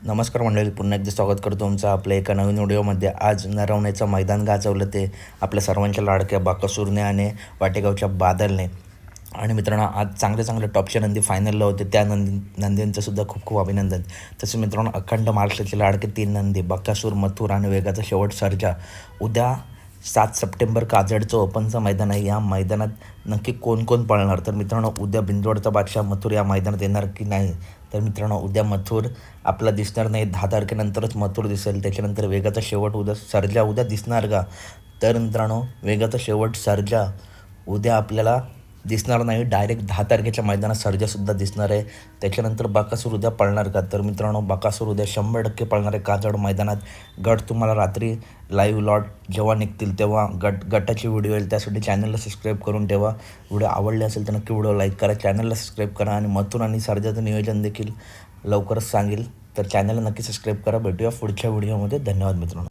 नमस्कार मंडळी, पुन्हा एकदा स्वागत करतो तुमचं आपल्या एका नवीन व्हिडिओमध्ये. आज नरवण्याचं मैदान गाजवलं ते आपल्या सर्वांच्या लाडक्या बाकासूरने आणि वाटेगावच्या बादलने. आणि मित्रांनो, आज चांगले चांगले टॉपचे नंदी फायनलला होते. त्या नंदींचं सुद्धा खूप खूप अभिनंदन. तसे मित्रांनो, अखंड महाराष्ट्राचे लाडके 3 नंदी बकासूर, मथुर आणि वेगाचा शेवट सर्जा उद्या 7 सप्टेंबर काजडचं ओपनचं मैदान आहे. या मैदानात नक्की कोण कोण पळणार? तर मित्रांनो, उद्या बिंदवडचा बादशाह मथुर या मैदानात येणार की नाही? तर मित्रांनो, उद्या मथुर आपला दिसणार नाही. 10 तारखेनंतरच मथुर दिसेल. त्याच्यानंतर वेगाचा शेवट उद्या सर्जा उद्या दिसणार का? तर मित्रांनो, वेगाचा शेवट सर्जा उद्या आपल्याला दिसणार नाही. डायरेक्ट 10 तारखेच्या मैदानात सर्जासुद्धा दिसणार आहे. त्याच्यानंतर बकासूर उद्या पळणार का? तर मित्रांनो, बकासूर उद्या 100% पळणार आहे काजड मैदानात. गट तुम्हाला रात्री लाईव्ह लॉट जेव्हा निघतील तेव्हा गटाची व्हिडिओ येईल. त्यासाठी चॅनलला सबस्क्राईब करून ठेवा. व्हिडिओ आवडले असेल तर नक्की व्हिडिओ लाईक करा, चॅनलला सबस्क्राईब करा. आणि मथुर आणि सर्जाचं नियोजन देखील लवकरच सांगेल, तर चॅनलला नक्की सबस्क्राईब करा. भेटूया पुढच्या व्हिडिओमध्ये. धन्यवाद मित्रांनो.